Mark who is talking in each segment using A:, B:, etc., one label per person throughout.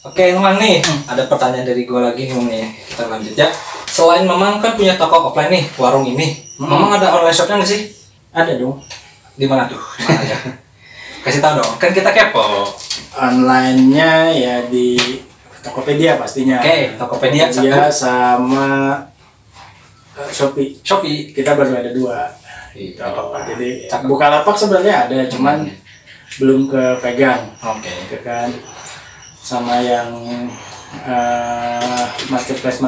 A: Oke, Mamang nih, ada pertanyaan dari gue lagi nih. Kita lanjut ya. Selain Mamang kan punya toko offline nih, warung ini. Mamang ada online shopnya nggak sih?
B: Ada dong.
A: Di mana tuh? Di mana aja? Kasih tahu dong. Kan kita kepo.
B: Online-nya ya di Tokopedia pastinya.
A: Oke, Tokopedia
B: Tokopedia
A: satu.
B: sama Shopee.
A: Shopee.
B: Kita baru ada 2.
A: Iya.
B: Jadi Bukalapak sebenarnya ada, cuman belum kepegang.
A: Oke.
B: Gitu kan. Sama yang marketplace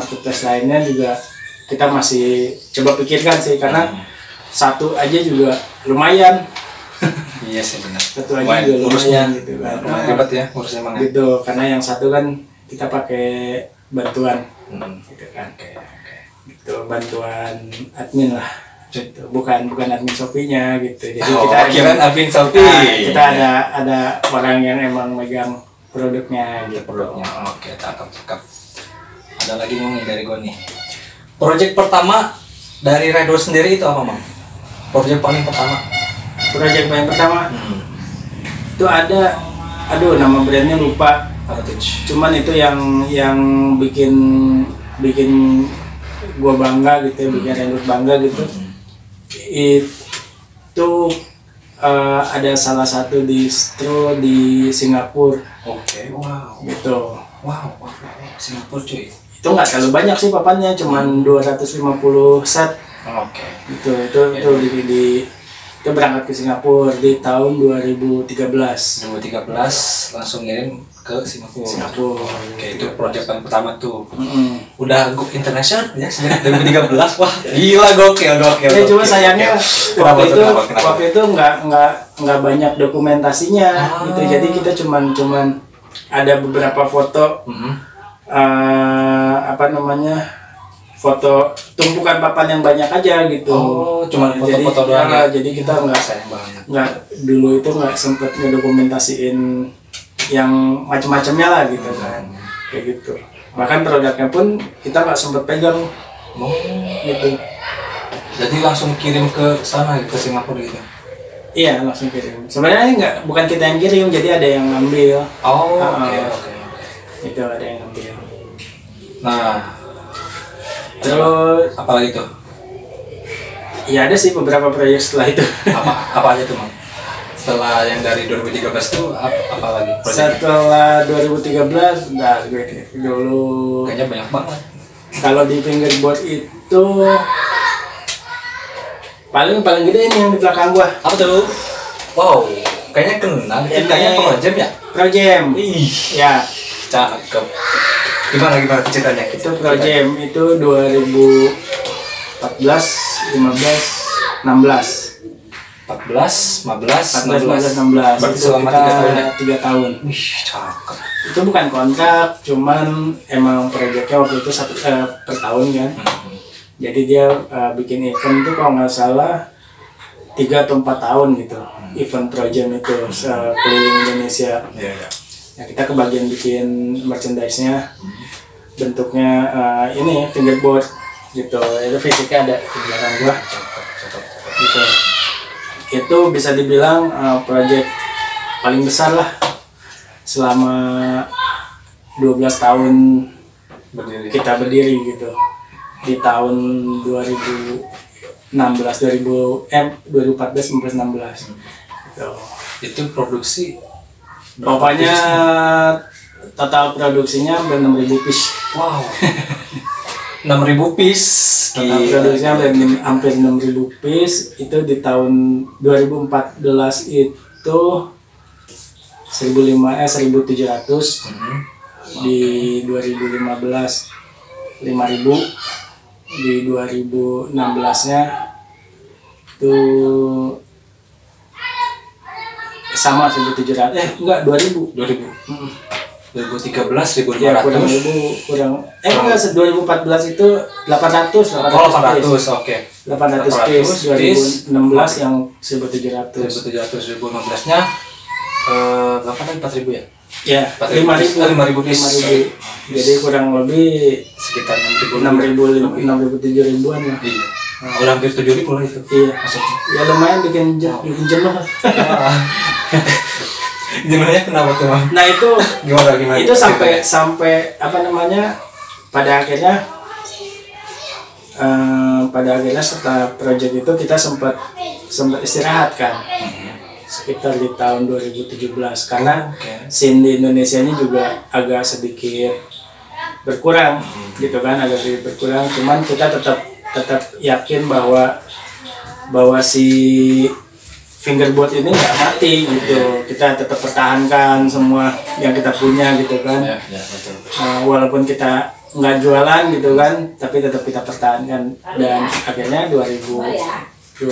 B: lainnya juga kita masih coba pikirkan sih, karena satu aja juga lumayan.
A: Iya sih benar.
B: Satu aja juga lumayan gitu kan.
A: Ribet ya ngurusnya Mang.
B: Gitu, karena yang satu kan kita pakai bantuan gitu kan.
A: Oke.
B: Gitu, bantuan admin lah. Gitu. Bukan admin Shopee-nya gitu. Jadi
A: kirain admin Shopee.
B: Kita ada orang yang emang megang produknya gitu.
A: Produknya. Oke, cakep. Ada lagi nih dari gue nih. Project pertama dari Redo sendiri itu apa, Mang? Project paling pertama.
B: Project paling pertama. Itu ada, nama brandnya lupa. Cuman itu yang bikin gua bangga gitu ya, bikin Redo bangga gitu. Itu ada salah satu distro di Singapura.
A: Oke, wow.
B: Gitu.
A: Wow. Singapura cuy.
B: Itu nggak terlalu banyak sih papannya, cuman 250 set.
A: Oke.
B: Itu berangkat ke Singapura di tahun 2013.
A: 2013 langsung ngirim ke Singapura. Oke, itu
B: gitu.
A: project paling pertama tuh. Udah go internasional ya sejak 2013. Wah, gila gokil.
B: Ya cuma sayangnya
A: Kenapa?
B: waktu itu nggak banyak dokumentasinya gitu. Jadi kita cuman ada beberapa foto foto tumpukan papan yang banyak aja gitu.
A: Oh, cuma foto-foto doang ya.
B: Jadi kita
A: sayang banget.
B: nggak dulu itu nggak sempet ngedokumentasiin yang macam-macamnya lah gitu kan. Kayak gitu. Bahkan produknya pun kita nggak sempet pegang. Gitu.
A: Jadi langsung kirim ke sana ke Singapura gitu.
B: Iya, langsung kirim. Sebenarnya bukan kita yang kirim, jadi ada yang ngambil.
A: Oh, oke.
B: Itu ada yang ngambil.
A: Nah,
B: terus
A: apa lagi tuh?
B: Ya ada sih beberapa proyek setelah itu.
A: Apa aja tuh, Mang? Setelah yang dari 2013 tuh apa lagi proyeknya?
B: Setelah 2013, gue dulu.
A: Kayaknya banyak banget.
B: Kalau di fingerboard itu paling gede ini yang di belakang gua.
A: Apa tuh? Wow, kayaknya kenal. Kayaknya Projem ya?
B: Projem.
A: Ih,
B: Ya.
A: cakep. Gimana ceritanya?
B: Itu Projem itu 2014, 15, 16.
A: 14, 15,
B: 16.
A: Berarti
B: Itu
A: selama
B: kita
A: 3 tahun ya?
B: 3 tahun.
A: Wih, cakep.
B: Itu bukan kontrak, cuman emang proyeknya waktu itu per tahun kan. Jadi dia bikin event itu kalau nggak salah 3 atau 4 tahun gitu. Event Projem itu keliling Indonesia.
A: Iya.
B: Ya, kita kebagian bikin merchandise-nya. Bentuknya ini fingerboard gitu. Itu fisiknya ada di belakang gua.
A: Cakep.
B: Gitu. Itu bisa dibilang project paling besar lah selama 12 tahun kita berdiri gitu. Di tahun 2014 16 gitu.
A: Itu produksi
B: Pokoknya total produksinya hampir 6.000 piece.
A: Wow. 6.000 piece.
B: Total produksinya hampir 6.000 piece. Itu di tahun 2014 itu 1.700. Di 2015 5.000. Di 2016-nya itu sama 1.700. Enggak, 2.000.
A: 2013 1.500.
B: Ya, kurang. Enggak, 2014 itu 800.
A: Oh, 800. Oke.
B: 800 piece. 2016 yang 1.700.
A: 2016-nya berapa kan 4.000 ya?
B: Ya,
A: 5.000 piece.
B: Jadi kurang lebih
A: Sekitar 6.000
B: 7.000-an lah.
A: Iya. Udah hampir 7.000 lah itu.
B: Iya.
A: Maksudnya.
B: Ya lumayan bikin jenuh.
A: Jenuhnya kenapa tuh Mang?
B: Nah itu
A: Gimana?
B: itu sampai apa namanya, pada akhirnya setelah project itu kita sempat istirahat kan, sekitar di tahun 2017 karena scene di Indonesia ini juga agak sedikit berkurang gitu kan, agak sedikit berkurang. Cuman kita tetap yakin bahwa si fingerboard ini nggak mati gitu. Kita tetap pertahankan semua yang kita punya gitu kan.
A: Ya, betul.
B: Walaupun kita nggak jualan gitu kan, tapi tetap kita pertahankan. Dan akhirnya 2019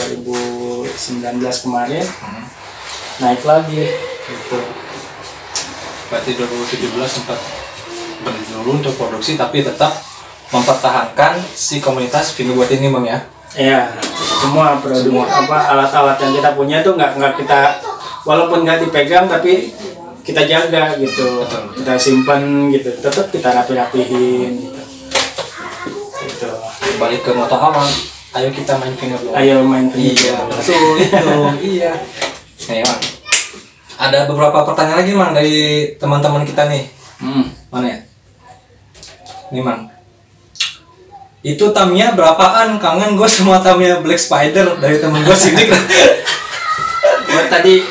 B: kemarin naik lagi gitu.
A: Berarti 2017 sempat berhenti dulu untuk produksi, tapi tetap mempertahankan si komunitas fingerboard ini Bang ya.
B: Iya, semua produk alat-alat yang kita punya tuh nggak kita, walaupun nggak dipegang tapi kita jaga gitu.
A: Betul.
B: Kita simpan gitu, tetap kita rapihin gitu. Gitu.
A: Balik ke moto awal, ayo kita main fingerboard.
B: Ayo main fingerboard.
A: Iya, betul itu. Iya. Nih Mang, ada beberapa pertanyaan lagi Mang dari teman-teman kita nih. Mana ya? Nih Mang, itu Tamiya berapaan? Kangen gue sama Tamiya Black Spider dari temen gue Sidik.
B: Buat tadi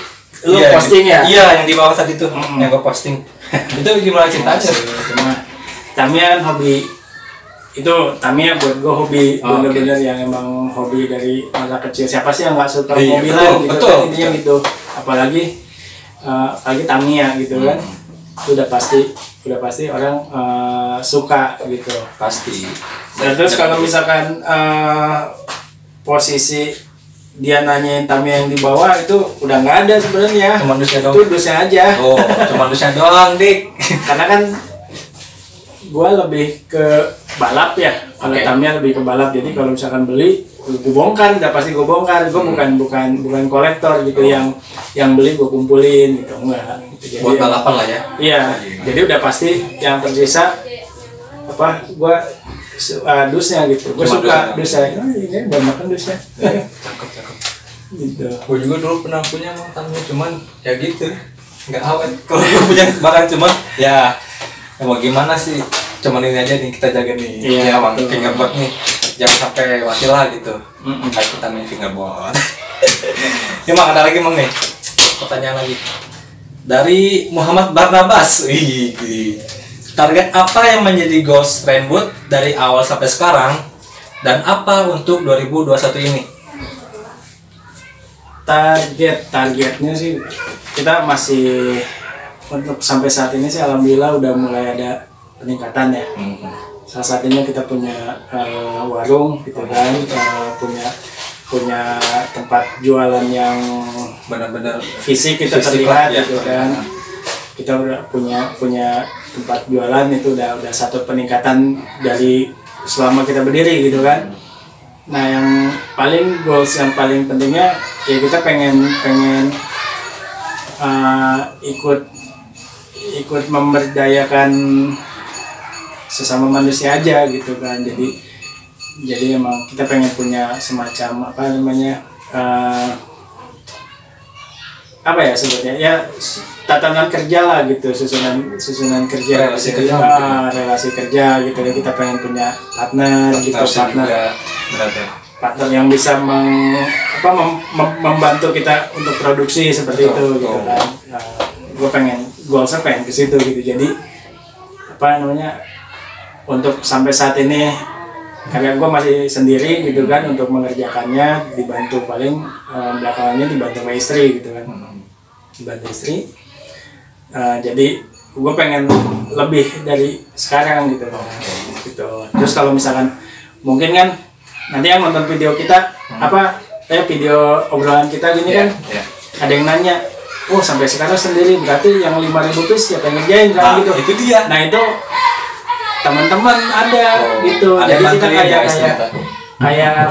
B: lu posting ya?
A: Iya, yang di bawah tadi tuh, yang gue posting. Itu gimana ceritanya?
B: Cuma Tamiya kan hobi, itu Tamiya buat gue hobi, bener-bener yang emang hobi dari masa kecil. Siapa sih yang nggak suka mobilan gitu kan, intinya gitu. Apalagi Tamiya gitu kan, udah pasti orang suka gitu.
A: Pasti.
B: Dan terus kalau misalkan posisi dia nanyain Tamiya yang di bawah, itu udah nggak ada sebenarnya.
A: Cuma dusnya doang.
B: Itu dusnya aja.
A: Oh, cuma dusnya doang, Dik.
B: Karena kan gua lebih ke balap ya. Kalau Tamiya lebih ke balap. Jadi kalau misalkan beli, gue bongkar, udah pasti gue bongkar. Gue bukan kolektor gitu yang beli gue kumpulin gitu, enggak. Gitu. Jadi,
A: buat balapan lah ya.
B: Iya. Jadi udah pasti yang tersisa gua dusnya gitu. Gue suka dusnya. Ini banyak dusnya.
A: Cakep.
B: Gitu.
A: Gue juga dulu pernah punya Tamiya, cuman ya gitu, nggak awet. Kalau gue punya barang cuman ya mau gimana sih, cuman ini aja nih kita jaga nih.
B: Iya,
A: Bang, fingerboard nih jangan sampai mati lah gitu. Kayak kita main fingerboard. Ya Mang, ada lagi Mang nih pertanyaan lagi dari Muhammad Barnabas. Target apa yang menjadi goals Rainwood dari awal sampai sekarang, dan apa untuk 2021 ini?
B: Targetnya sih kita masih, untuk sampai saat ini sih alhamdulillah udah mulai ada peningkatan ya. Salah satunya kita punya warung gitu kan, punya tempat jualan yang
A: Benar-benar
B: fisik, kita terlihat ya, gitu kan. Kita udah punya tempat jualan, itu udah satu peningkatan dari selama kita berdiri gitu kan. Nah yang goals yang paling pentingnya ya kita pengen ikut memberdayakan sesama manusia aja gitu kan. Jadi emang kita pengen punya semacam sebetulnya ya tatanan kerja lah gitu, susunan kerja, relasi kerja gitu ya. Kita pengen punya partner yang bisa membantu kita untuk produksi seperti itu gitu kan. Gue goalsnya pengen ke situ gitu. Jadi untuk sampai saat ini karena gue masih sendiri gitu kan untuk mengerjakannya, dibantu paling belakangannya dibantu sama istri gitu kan, dibantu istri. Jadi gue pengen lebih dari sekarang gitu. Terus kalau misalkan mungkin kan nanti yang nonton video kita video obrolan kita gini kan, ada yang nanya, sampai sekarang sendiri berarti yang 5.000 piece siapa yang ngerjain kan gitu. Itu dia. Nah itu teman-teman ada gitu.
A: Ada
B: jadi kita kayak
A: gitu.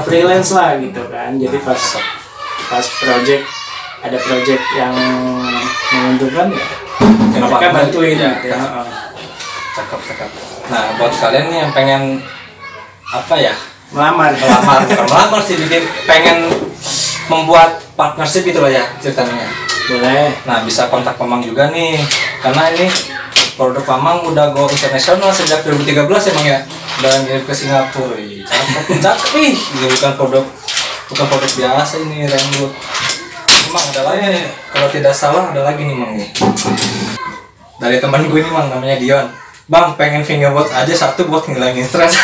B: freelance lah gitu kan. Jadi pas ada project yang menguntungkan ya mereka bantuin
A: ya,
B: gitu.
A: Cakep. Nah buat kalian nih yang pengen
B: melamar
A: bukan melamar sih, bikin pengen membuat partnership gitu lah ya ceritanya.
B: Boleh.
A: Nah, bisa kontak Mamang juga nih. Karena ini produk Mamang udah go internasional sejak 2013 emang ya. Udah ngirim ke Singapura. Ih, cakep nih. Ini bukan produk biasa ini Rainwood. Emang ada lagi, kalau tidak salah ada lagi nih Mang nih. Dari teman gue nih Mang, namanya Dion. Bang, pengen fingerboard aja satu buat ngilangin stres.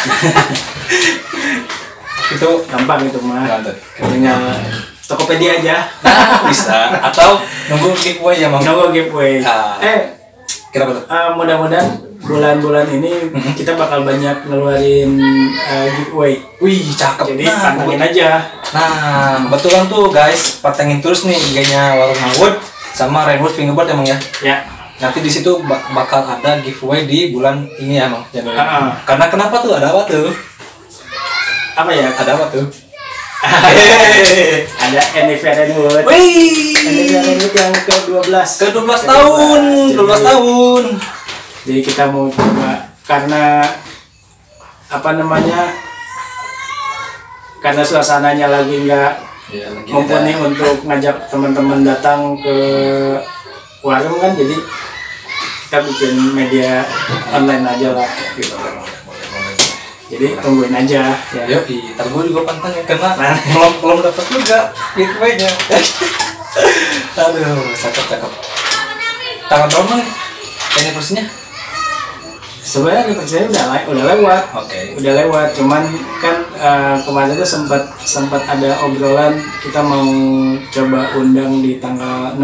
A: Itu
B: Gampang itu mah.
A: mantap.
B: Punya Tokopedia aja.
A: Nah, bisa. Atau nunggu giveaway ya Mang.
B: Nunggu giveaway.
A: Kira betul.
B: Mudah-mudahan bulan-bulan ini kita bakal banyak ngeluarin giveaway.
A: Wih, cakep.
B: Jadi pantengin aja.
A: Nah, kebetulan tuh guys, pantengin terus nih IG-nya Warung Mangwood sama Rainwood Fingerboard emang ya.
B: Ya.
A: Nanti di situ bakal ada giveaway di bulan ini ya Mang. Januari.
B: Karena
A: Kenapa tuh? Ada apa tuh?
B: apa ya?
A: Ada apa tuh?
B: Ada NIV Rainwood.
A: Wih,
B: NIV Rainwood yang ke-12.
A: ke-12 tahun, 12 tahun.
B: Jadi kita mau coba karena apa namanya? Karena suasananya lagi nggak mumpuni untuk ngajak teman-teman datang ke warung kan, jadi kita bikin media online aja lah gitu. Jadi tungguin aja ya.
A: Yoi, ntar gue juga pantengin karena belum dapat juga giveaway-nya. Aduh, cakep. Tanggal berapa Mang? Anniversary-nya?
B: Sebenarnya anniversary udah lewat.
A: Oke.
B: Udah lewat, cuman kan kemarin tuh sempat ada obrolan kita mau coba undang di tanggal 16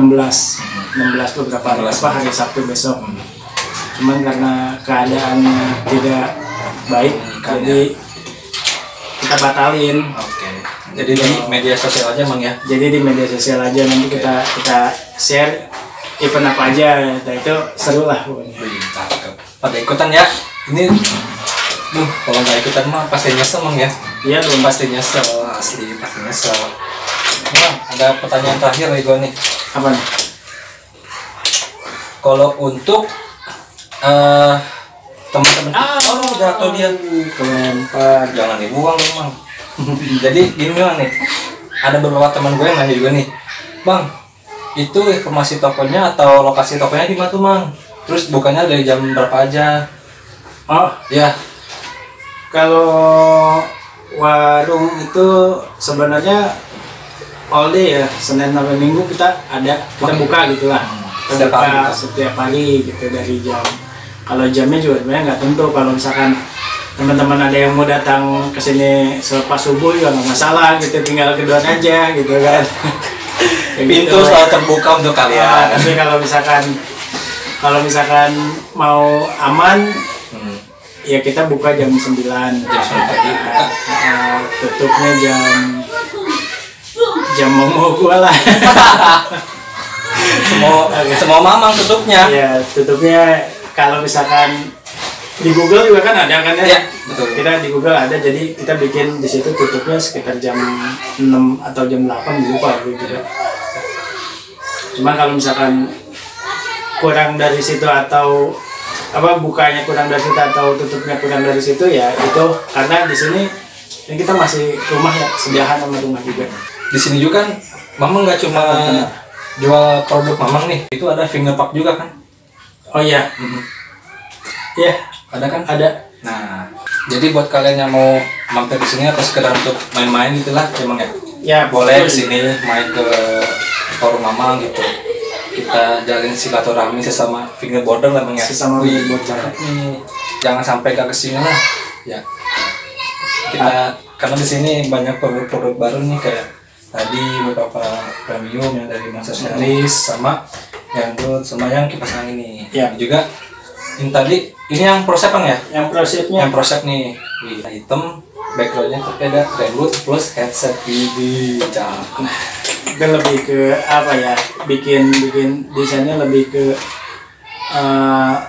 B: beberapa hari Sabtu besok. Cuman karena keadaannya tidak baik, jadi kita batalin.
A: Oke. Jadi di media sosial aja Mang ya.
B: Jadi di media sosial aja nanti kita share event apa aja, itu seru lah pokoknya.
A: Cakep. Pada ikutan ya. Ini kalau nggak ikutan mah pasti nyesel Mang ya.
B: Iya belum.
A: Pasti nyesel, asli pasti nyesel. Mang, ada pertanyaan terakhir nih gue nih.
B: Apa nih?
A: Kalau untuk teman-teman jatuh dia kelempar, jangan dibuang dong Mang. Jadi gini Mang nih, ada beberapa teman gue yang nanya juga nih, Bang, itu informasi tokonya atau lokasi tokonya di mana tuh Mang? Terus bukannya dari jam berapa aja?
B: Oh
A: Ya,
B: kalau warung itu sebenarnya all day ya, Senin sampai Minggu kita buka gitulah. Kita buka setiap hari gitu dari jam. Kalau jamnya juga sebenarnya nggak tentu. Kalau misalkan teman-teman ada yang mau datang ke sini selepas subuh juga nggak masalah gitu, tinggal kedua aja gitu kan.
A: pintu gitu selalu terbuka untuk kalian.
B: Tapi kalau misalkan mau aman, ya kita buka jam 9
A: pagi.
B: Tutupnya jam mau gua lah.
A: semua Mamang tutupnya.
B: Ya, tutupnya kalau misalkan di Google juga kan ada kan ya?
A: Ya, betul.
B: Kita di Google ada, jadi kita bikin di situ tutupnya sekitar jam 6 atau jam 8 lupa gitu. Cuma kalau misalkan kurang dari situ atau bukanya kurang dari situ atau tutupnya kurang dari situ, ya itu karena di sini ini kita masih rumah ya, sebelahan sama rumah juga.
A: Di sini juga kan Mamang nggak cuma jual produk Mamang nih, itu ada fingerpack juga kan?
B: Oh iya. Iya,
A: ada kan?
B: Ada.
A: Nah, jadi buat kalian yang mau mampir di sini atau sekedar untuk main-main gitulah, emang ya?
B: Ya,
A: boleh di sini main ke forum Mamang gitu. Kita jalin silaturahmi sesama fingerboarder lah Bang ya.
B: Sesama fingerboarder.
A: Jangan sampai gak kesini lah. Ya. Kita karena di sini banyak produk-produk baru nih, kayak tadi beberapa premium yang dari Monster Series sama yang good sama yang kipas angin nih.
B: Ya.
A: Juga ini tadi ini yang ProSep Bang ya?
B: Yang ProSepnya.
A: Yang ProSep nih. Wih, hitam backgroundnya tapi ada Rainwood plus headset ini. Cakep.
B: Itu lebih ke apa ya, bikin desainnya lebih ke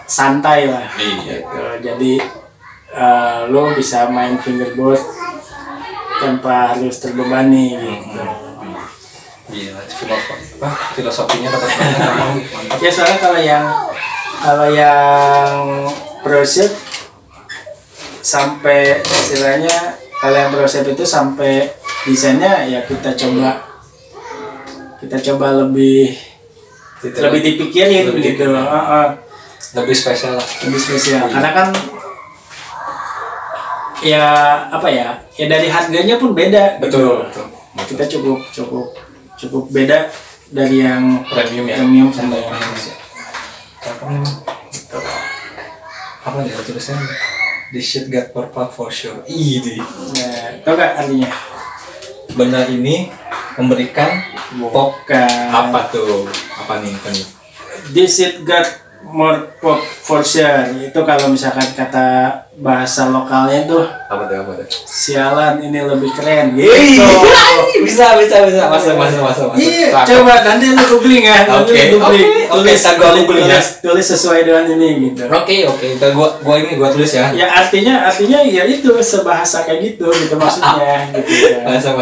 B: santai lah gitu. Jadi lo bisa main fingerboard tanpa harus terbebani gitu.
A: Iya, filosofinya dapat banget.
B: Ya soalnya kalau yang ProSep sampai istilahnya, kalau yang ProSep itu sampai desainnya ya kita coba lebih lebih dipikirin
A: lebih
B: gitu.
A: Lebih spesial lah.
B: Lebih spesial. Karena kan ya apa ya? Ya dari harganya pun beda.
A: Betul.
B: Gitu. Kita cukup beda dari yang
A: Premium ya.
B: Premium sama yang
A: apa nih tulisannya? This shit got purple for sure. Ini.
B: Nah, tau gak artinya?
A: Benda ini memberikan pop. Apa tuh? Apa nih?
B: This shit got more pop for sure. Itu kalau misalkan kata bahasa lokalnya tuh
A: Apa tuh?
B: sialan ini lebih keren gitu.
A: Bisa. Masuk.
B: Iya, coba nanti lu googling ya.
A: Oke,
B: Tulis sesuai dengan ini gitu.
A: Oke. Ntar gua tulis ya.
B: Ya artinya ya itu sebahasa kayak gitu maksudnya gitu ya.
A: Masa.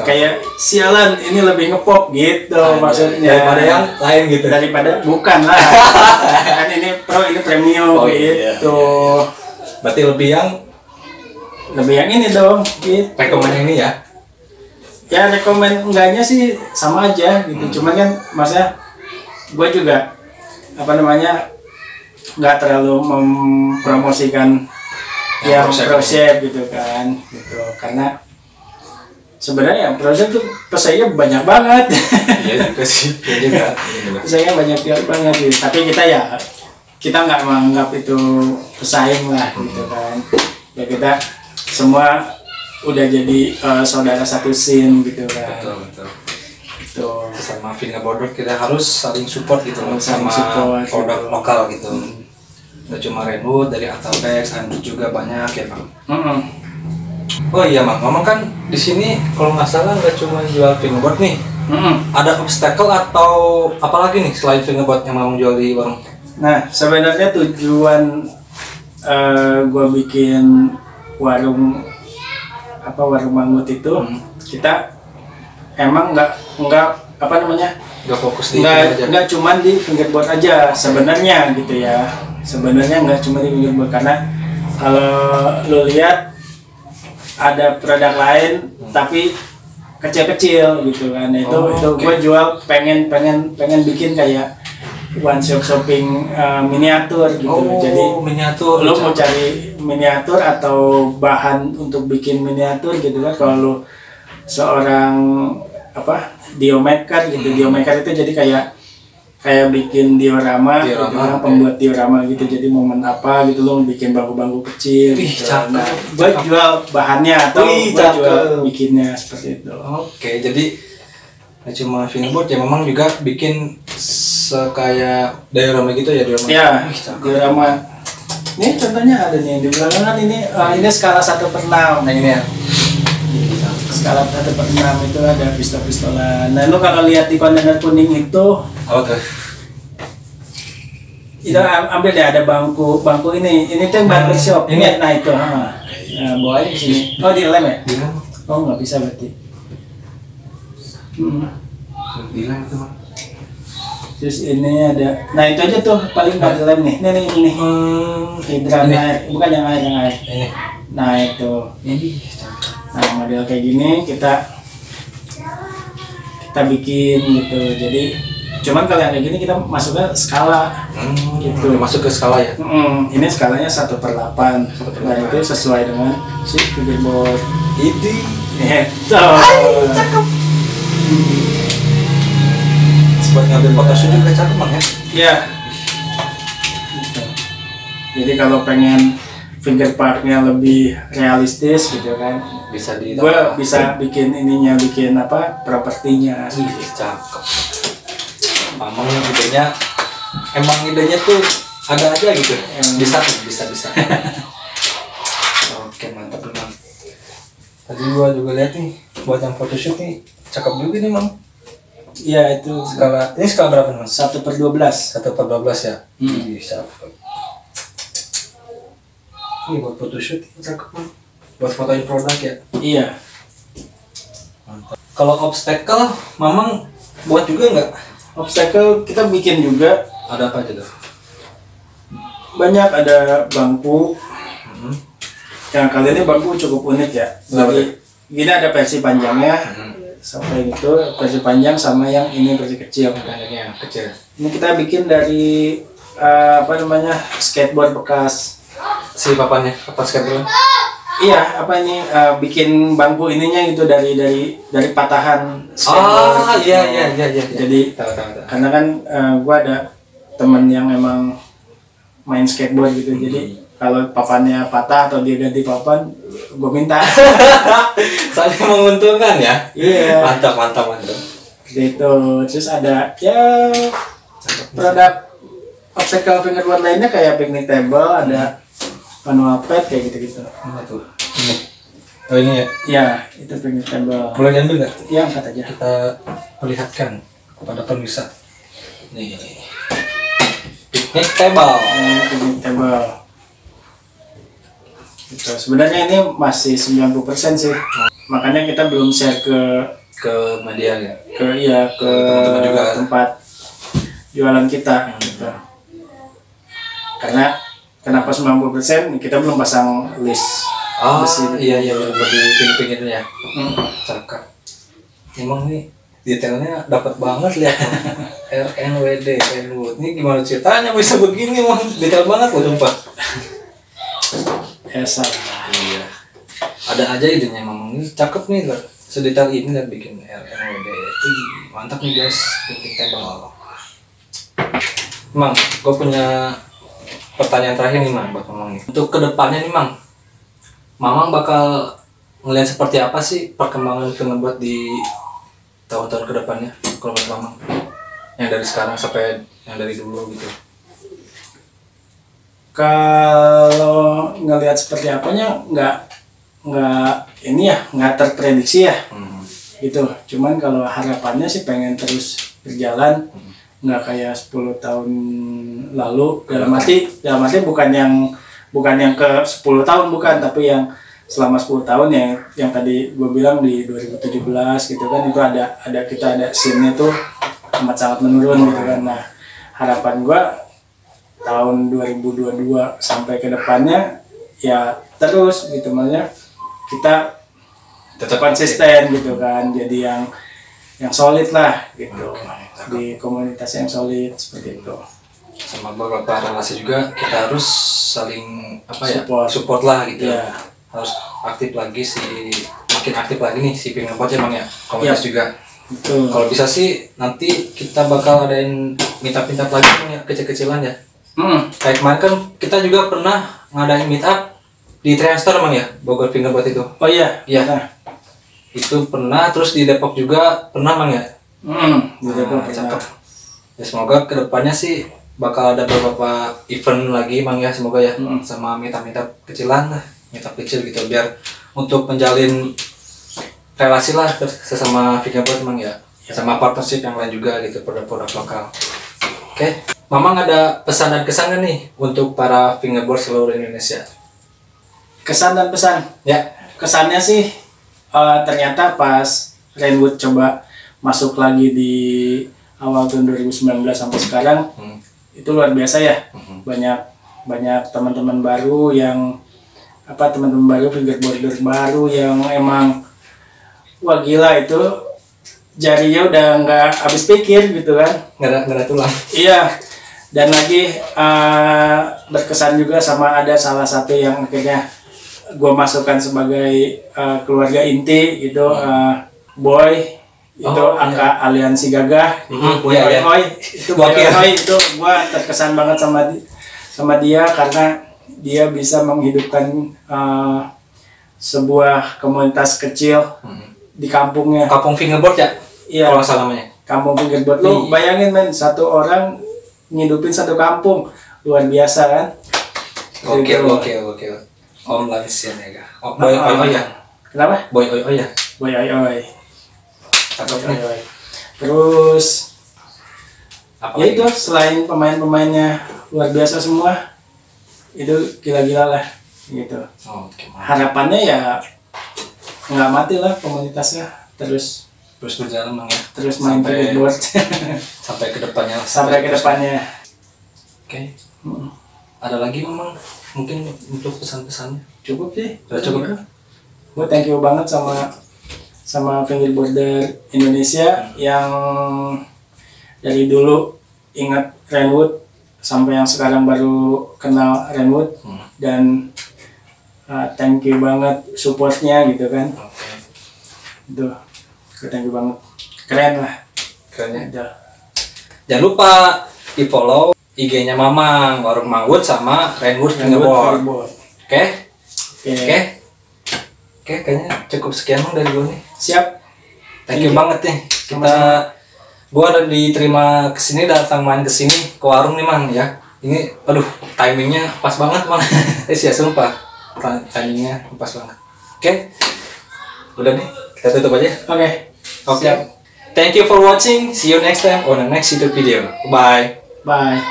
B: Kayak sialan ini lebih ngepop gitu maksudnya.
A: Daripada yang lain gitu.
B: Bukan lah. Kan ini pro ini premium gitu.
A: Berarti lebih yang
B: ini dong gitu.
A: rekomend ini ya.
B: Ya rekomend enggaknya sih sama aja gitu. Cuman kan maksudnya gue juga nggak terlalu mempromosikan yang ProShape gitu kan gitu, karena sebenarnya ProShape tuh pesaingnya banyak banget.
A: Iya juga sih.
B: Pesaingnya banyak banget gitu. Tapi kita nggak menganggap itu pesaing lah gitu kan. Ya kita semua udah jadi saudara satu scene gitu kan.
A: Betul.
B: Itu
A: Sama fingerboarder kita harus saling support gitu
B: Saling
A: sama
B: support,
A: produk
B: gitu.
A: lokal gitu. Nggak cuma Rainwood, dari Atalbex, Android juga banyak ya Bang. Oh iya Bang, kan di sini kalau nggak salah nggak cuma jual fingerboard nih. Ada obstacle atau apa lagi nih selain fingerboard yang mau jual di warung?
B: Nah, sebenarnya tujuan gue bikin warung Manggut itu kita emang nggak
A: Nggak fokus di
B: nggak cuman di fingerboard aja sebenarnya gitu ya. Sebenarnya nggak cuma di fingerboard, karena kalau lo lihat ada produk lain tapi kecil-kecil gitu kan. Itu gue jual pengen bikin kayak one shop shopping miniatur gitu. Jadi
A: miniatur.
B: lo mau cari miniatur atau bahan untuk bikin miniatur gitu kan. Kalau lo seorang diomaker gitu. Diomaker itu jadi kayak bikin diorama gitu kan, pembuat diorama gitu. Jadi momen apa gitu lo bikin bangku-bangku kecil gitu. Nah, gue jual bahannya atau gue jual bikinnya seperti itu.
A: Oke, jadi nggak cuma fingerboard ya, memang juga bikin kayak diorama gitu ya, diorama.
B: Ya, diorama. Ini contohnya ada nih di belakang kan ini skala 1/6.
A: Nah ini ya.
B: Skala 1/6 itu ada pistol-pistolan. Nah lu kalau lihat di kontainer kuning itu,
A: Apa tuh?
B: itu ambil deh, ada bangku ini tuh yang barbershop.
A: Ini?
B: Nah itu, nah bawa aja di sini. Oh di lem ya?
A: Di lem.
B: Oh nggak bisa berarti.
A: Di lem itu Bang.
B: Terus ini ada, nah itu aja tuh paling nggak di lem nih. Ini nih. Hidran air, bukan yang air.
A: Ini.
B: Nah itu. Nah model kayak gini kita bikin gitu. Jadi cuman kalau yang kayak gini kita masuknya skala gitu.
A: Masuk ke skala ya.
B: Ini skalanya 1/8 dan itu sesuai dengan si fingerboard.
A: Ini.
B: Itu.
A: Cakep. Buat ngambil foto shoot juga cakep Bang ya.
B: Iya. Gitu. Jadi kalau pengen finger partnya lebih realistis gitu kan, gue bisa bikin propertinya.
A: Cakep. Memang idenya tuh ada aja gitu. Bisa. Oke, mantap Bang. Tadi gua juga lihat nih buat yang photoshoot nih cakep juga nih Bang.
B: Iya itu
A: Ini skala berapa Bang?
B: 1/12.
A: 1/12 ya. Bisa. Ini buat photoshoot cakep Bang. Buat fotoin produk ya.
B: Iya.
A: Mantap. Kalau obstacle, Mamang buat juga nggak?
B: Obstacle kita bikin juga.
A: Ada apa aja tuh?
B: Banyak, ada bangku. Yang kali ini bangku cukup unik ya. Jadi gini, ada versi panjangnya. sampai itu versi panjang sama yang ini versi kecil.
A: Panjangnya yang kecil.
B: Ini kita bikin dari apa namanya, skateboard bekas.
A: Si papannya, papan skateboard.
B: Iya, apa ini bikin bangku ininya gitu dari patahan skateboard.
A: Iya.
B: Jadi
A: tahu.
B: karena kan gua ada temen yang emang main skateboard gitu. Jadi kalau papannya patah atau dia ganti papan, gue minta.
A: Saling menguntungkan ya.
B: Iya.
A: Mantap.
B: Gitu. Terus ada ya produk obstacle fingerboard lainnya kayak picnic table, ada manual pad kayak gitu-gitu.
A: Mana tuh? Ini. Oh ini ya.
B: Ya, itu picnic table.
A: Boleh diambil nggak?
B: Iya, angkat aja.
A: Kita perlihatkan kepada pemirsa. Nih. Picnic table.
B: Ini picnic table. Gitu. Sebenarnya ini masih 90% sih. Makanya kita belum share
A: Ke media ya.
B: ke
A: teman-teman juga.
B: tempat jualan kita gitu. Karena kenapa 90%, kita belum pasang list.
A: Iya lebih pinggir-pinggirnya ya. Cakep. Emang nih detailnya dapat banget lihat. RNWD Renwood. Ini gimana ceritanya bisa begini, emang detail banget loh sumpah.
B: Ya salah.
A: Iya. Ada aja idenya memang, ini cakep nih loh. Sedetail ini lah bikin RNWD. Mantap nih guys, bikin table. Mang, gue punya pertanyaan terakhir nih Mang buat Mamang nih. Untuk kedepannya nih Mang, Mamang bakal ngelihat seperti apa sih perkembangan fingerboard di tahun-tahun kedepannya kalau menurut Mamang? Yang dari sekarang sampai yang dari dulu gitu.
B: Kalau ngelihat seperti apanya nggak terprediksi ya. Gitu. Cuman kalau harapannya sih pengen terus berjalan, nggak kayak 10 tahun lalu. Dalam arti bukan yang ke 10 tahun bukan, tapi yang selama 10 tahun yang tadi gue bilang di 2017 gitu kan, itu kita ada scene-nya tuh amat sangat menurun gitu kan. Nah, harapan gue tahun 2022 sampai ke depannya ya terus gitu, maksudnya kita tetap konsisten gitu kan, jadi yang solid lah gitu. Di komunitas yang solid seperti itu.
A: Sama beberapa relasi juga kita harus saling support lah gitu.
B: Yeah.
A: Harus aktif lagi makin aktif lagi nih si fingerboard emang ya, komunitas juga.
B: Betul.
A: Kalau bisa sih nanti kita bakal adain meetup lagi ya, kecil-kecilan ya. Kayak kemarin kan kita juga pernah ngadain meetup di Trianster emang ya, Bogor Fingerboard itu.
B: Oh iya.
A: Iya. Itu pernah, terus di Depok juga pernah Mang ya.
B: Di Depok
A: cakep. Ya semoga kedepannya sih bakal ada beberapa event lagi Mang ya, semoga ya. Sama meetup kecilan lah, meetup kecil gitu biar untuk menjalin relasi lah sesama fingerboard Mang ya. Sama partnership yang lain juga gitu, produk-produk lokal. Oke. Mamang ada pesan dan kesan nih untuk para fingerboard seluruh Indonesia?
B: Kesan dan pesan?
A: Ya.
B: Kesannya sih ternyata pas Renwood coba masuk lagi di awal tahun 2019 sampai sekarang, itu luar biasa ya. Banyak teman-teman baru fingerboarder baru yang emang wah gila, itu jarinya udah nggak habis pikir gitu kan.
A: Nggak ada tulang. Iya.
B: Dan lagi berkesan juga sama ada salah satu yang akhirnya gue masukkan sebagai keluarga inti gitu, Boy itu angka aliansi gagah, Boy itu gue terkesan banget sama dia karena dia bisa menghidupkan sebuah komunitas kecil di kampungnya.
A: Kampung fingerboard ya?
B: Iya.
A: Kalau nggak salah namanya.
B: Kampung fingerboard. Lu bayangin men, satu orang ngidupin satu kampung, luar biasa kan?
A: Oke. Online scene ya. Boy oi ya.
B: Kenapa?
A: Boy oi ya.
B: Boy oi.
A: Cakep nih.
B: Terus
A: apa
B: ya itu selain pemain-pemainnya luar biasa semua, itu gila-gila lah gitu. Harapannya ya nggak mati lah komunitasnya, terus
A: berjalan Mang ya.
B: Terus main fingerboard
A: sampai kedepannya. Oke. Ada lagi Mang mungkin untuk pesan-pesannya?
B: Cukup sih.
A: Udah cukup ya.
B: Gue thank you banget sama fingerboarder Indonesia yang dari dulu ingat Renwood sampai yang sekarang baru kenal Renwood. Dan thank you banget supportnya gitu kan. Itu thank you banget, keren lah.
A: Keren ya. Jangan lupa di follow IG-nya Mamang, Warung Mangwood sama Renwood Fingerboard. Oke? Oke, kayaknya cukup sekian dari gue nih.
B: Siap.
A: Thank you banget nih. Gua udah diterima kesini, datang main kesini ke warung nih Mang ya. Ini aduh timingnya pas banget Mang. Ya sumpah. Timingnya pas banget. Oke. Udah nih, kita tutup aja.
B: Oke.
A: Siap. Thank you for watching. See you next time on the next YouTube video. Bye.
B: Bye.